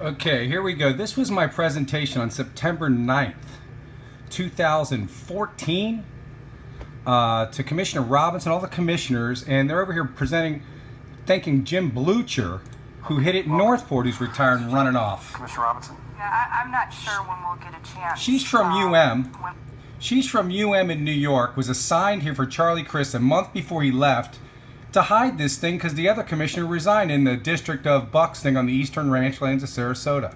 Okay, here we go. This was my presentation on September 9th, 2014 to Commissioner Robinson, all the commissioners, and they're over here presenting, thanking Jim Blucher, who hit it in Northport, who's retired and running off. Commissioner Robinson? Yeah, I'm not sure when we'll get a chance. She's from UM. She's from UM in New York, was assigned here for Charlie Crist a month before he left to hide this thing because the other commissioner resigned in the district of Buxton on the eastern ranch lands of Sarasota.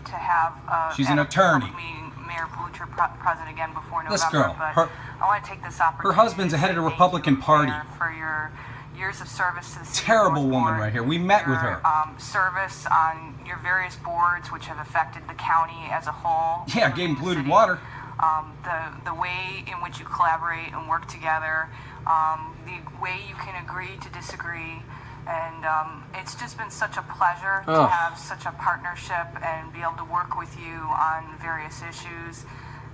To have she's an attorney. Mayor Blucher present again before November. This girl, but I want to take this opportunity. Her husband's the head of the Republican Party. For your years of service to the city terrible of woman right here. We met with her. Service on your various boards, which have affected the county as a whole. Yeah, getting polluted water. The way in which you collaborate and work together, the way you can agree to disagree, and it's just been such a pleasure to have such a partnership and be able to work with you on various issues.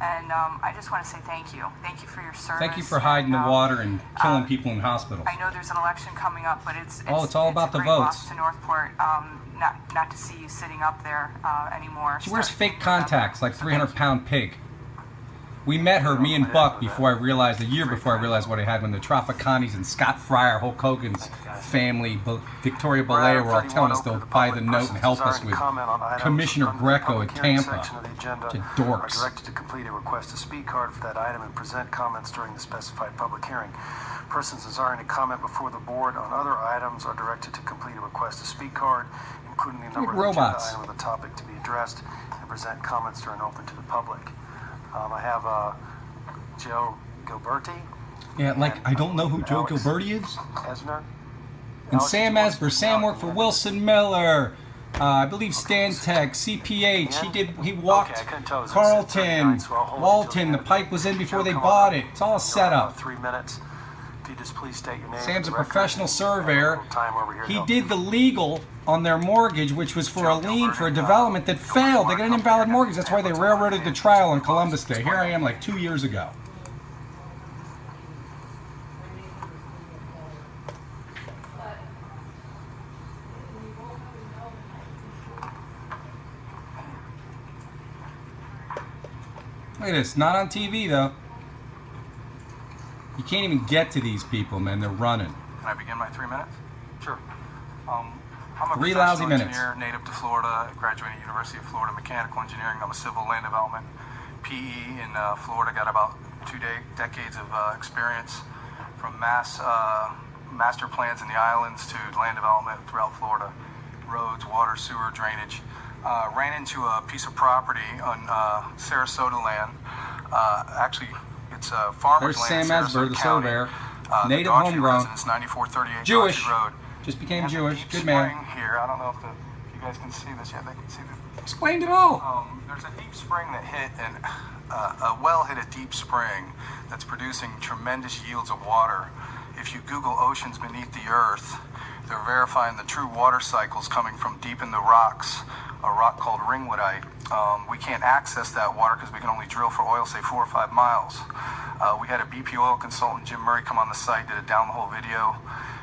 And I just want to say thank you. Thank you for your service. Thank you for hiding the water and killing people in hospitals. I know there's an election coming up, but it's all about the votes. Loss to Northport, not to see you sitting up there anymore. She wears fake contacts like 300-pound pig. We met her, me and Buck, before I realized, a year before I realized what I had, when the Traficanis and Scott Fryer, Hulk Hogan's family, Victoria Belair were all telling us they'll buy the note and help us with Commissioner Greco at Tampa. To dorks. Directed to complete a request to speak card for that item and present comments during the specified public hearing. Persons desiring to comment before the board on other items are directed to complete a request to speak card, including the number of the agenda item of the topic to be addressed, and present comments during open to the public. I have Joe Gilberti. Yeah, like, I don't know who Joe Gilberti is. Esner. And Sam Esber. Sam worked for Wilson Miller. I believe Stantec, CPH. He walked Carlton, Walton. The pipe was in before they bought it. It's all a setup. 3 minutes. If you just please state your name. Sam's a professional surveyor. He did the legal on their mortgage, which was for a lien for a development that failed. They got an invalid mortgage. That's why they railroaded the trial on Columbus Day. Here I am like 2 years ago. Look at this. Not on TV, though. You can't even get to these people, man. They're running. Can I begin my 3 minutes? Sure. I'm a 3 lousy professional minutes. engineer, native to Florida, graduated University of Florida Mechanical Engineering. I'm a civil land development PE in Florida. Got about 2 decades of experience from master plans in the islands to land development throughout Florida. Roads, water, sewer, drainage. Ran into a piece of property on Sarasota land. Actually, it's a farmer's There's land. Sam Esber, the surveyor. Native homegrown. 9438 Jewish. Road. Just became And Jewish. deep Good man. spring here. I don't know if you guys can see this yet. They can see the. Explained it all. There's a deep spring that hit, and a well hit a deep spring that's producing tremendous yields of water. If you Google oceans beneath the earth, they're verifying the true water cycles coming from deep in the rocks, a rock called ringwoodite. We can't access that water because we can only drill for oil, say 4 or 5 miles. We had a BP oil consultant, Jim Murray, come on the site, did a down-the-hole video,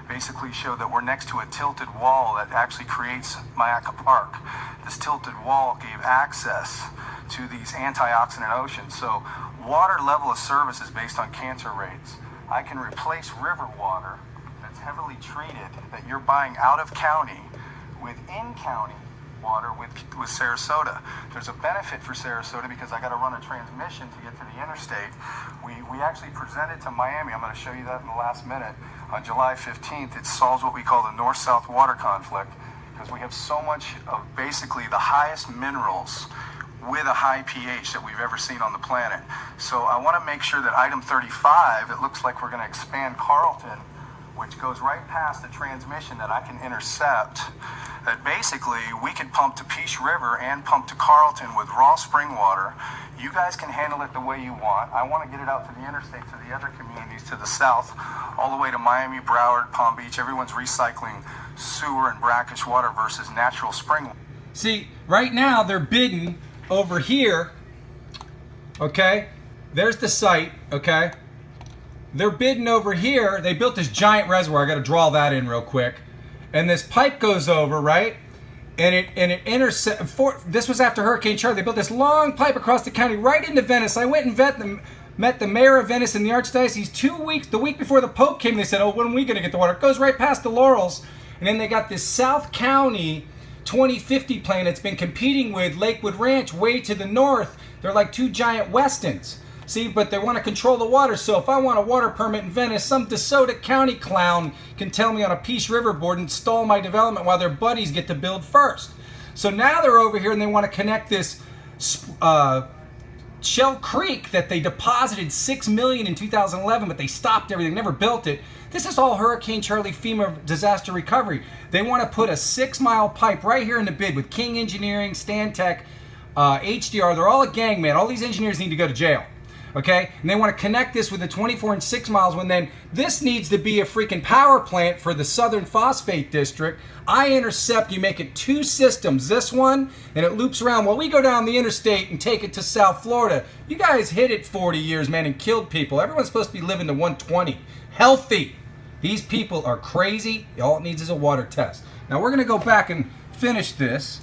basically showed that we're next to a tilted wall that actually creates Mayaca Park. This tilted wall gave access to these antioxidant oceans. So water level of service is based on cancer rates. I can replace river water that's heavily treated that you're buying out of county with in-county water with Sarasota. There's a benefit for Sarasota because I got to run a transmission to get to the interstate. We actually presented to Miami. I'm going to show you that in the last minute. On July 15th, it solves what we call the north-south water conflict because we have so much of basically the highest minerals with a high pH that we've ever seen on the planet. So I want to make sure that item 35, it looks like we're going to expand Carlton, which goes right past the transmission that I can intercept, that basically we can pump to Peace River and pump to Carlton with raw spring water. You guys can handle it the way you want. I want to get it out to the interstate, to the other communities to the south, all the way to Miami, Broward, Palm Beach. Everyone's recycling sewer and brackish water versus natural spring. See, right now they're bidding over here, okay? There's the site, okay? They're bidding over here. They built this giant reservoir. I got to draw that in real quick. And this pipe goes over, right? and it intercept. This was after Hurricane Charlie. They built this long pipe across the county right into Venice. I went and met the mayor of Venice and the archdiocese 2 weeks, the week before the Pope came. They said, "Oh, when are we going to get the water?" It goes right past the Laurels, and then they got this South County 2050 plan that's been competing with Lakewood Ranch way to the north. They're like two giant Westons. See, but they want to control the water. So if I want a water permit in Venice, some DeSoto County clown can tell me on a Peace River board and stall my development while their buddies get to build first. So now they're over here and they want to connect this Shell Creek that they deposited $6 million in 2011, but they stopped everything, never built it. This is all Hurricane Charlie FEMA disaster recovery. They want to put a 6-mile pipe right here in the bid with King Engineering, Stantec, HDR. They're all a gang, man. All these engineers need to go to jail. Okay, and they want to connect this with the 24 and 6 miles when then this needs to be a freaking power plant for the Southern Phosphate District. I-intercept, you make it 2 systems, this one, and it loops around while we go down the interstate and take it to South Florida. You guys hit it 40 years, man, and killed people. Everyone's supposed to be living to 120. Healthy. These people are crazy. All it needs is a water test. Now we're going to go back and finish this.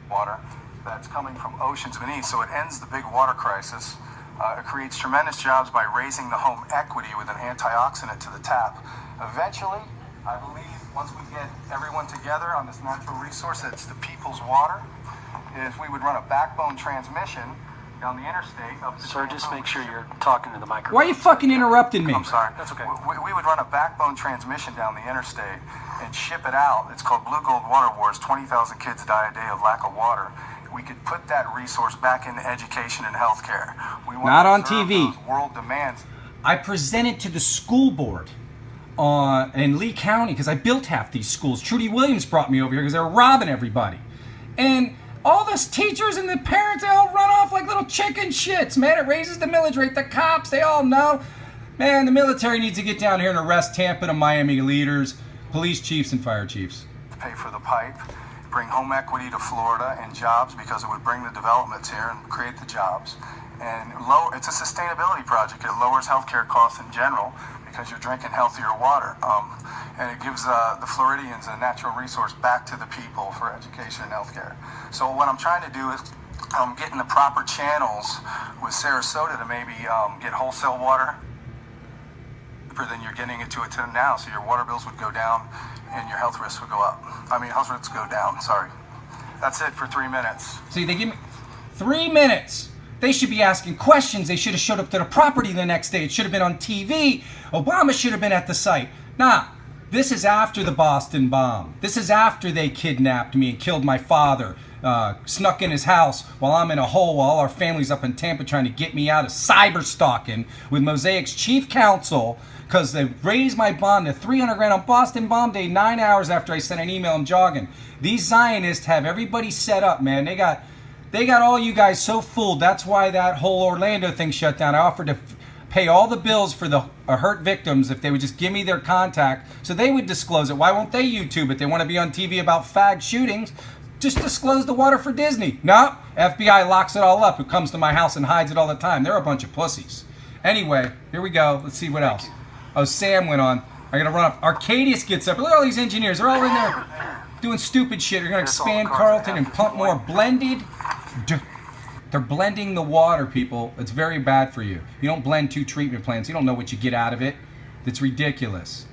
Water that's coming from oceans beneath, so it ends the big water crisis. It creates tremendous jobs by raising the home equity with an antioxidant to the tap. Eventually, I believe once we get everyone together on this natural resource that's the people's water, if we would run a backbone transmission down the interstate up to... Sir, just make sure you're talking to the microphone. Why are you fucking interrupting me? I'm sorry. That's okay. We would run a backbone transmission down the interstate and ship it out. It's called Blue Gold Water Wars. 20,000 kids die a day of lack of water. We could put that resource back into education and healthcare. We want Not to on observe TV. those world demands. I presented to the school board in Lee County because I built half these schools. Trudy Williams brought me over here because they were robbing everybody. And all those teachers and the parents, they all run off like little chicken shits, man. It raises the millage rate. The cops, they all know. Man, the military needs to get down here and arrest Tampa and Miami leaders, police chiefs, and fire chiefs. Pay for the pipe, bring home equity to Florida and jobs because it would bring the developments here and create the jobs. And it's a sustainability project. It lowers healthcare costs in general because you're drinking healthier water. And it gives the Floridians a natural resource back to the people for education and healthcare. So what I'm trying to do is get in the proper channels with Sarasota to maybe get wholesale water cheaper than you're getting it to now. So your water bills would go down and your health risks would go up. Health risks go down, sorry. That's it for 3 minutes. See, they give me 3 minutes. They should be asking questions. They should have showed up to the property the next day. It should have been on TV. Obama should have been at the site. Nah, this is after the Boston bomb. This is after they kidnapped me and killed my father, snuck in his house while I'm in a hole while all our family's up in Tampa trying to get me out of cyber stalking with Mosaic's chief counsel because they raised my bond to $300,000 on Boston bomb day 9 hours after I sent an email. I'm jogging. These Zionists have everybody set up, man. They got all you guys so fooled. That's why that whole Orlando thing shut down. I offered to pay all the bills for the hurt victims if they would just give me their contact so they would disclose it. Why won't they YouTube it? They want to be on TV about fag shootings. Just disclose the water for Disney. No, FBI locks it all up. Who comes to my house and hides it all the time. They're a bunch of pussies. Anyway, here we go. Let's see what else. Oh, Sam went on. I gotta run off. Arcadius gets up. Look at all these engineers. They're all in there doing stupid shit. They're gonna expand Carlton and pump more blended. They're blending the water, people. It's very bad for you. You don't blend 2 treatment plants. You don't know what you get out of it. It's ridiculous.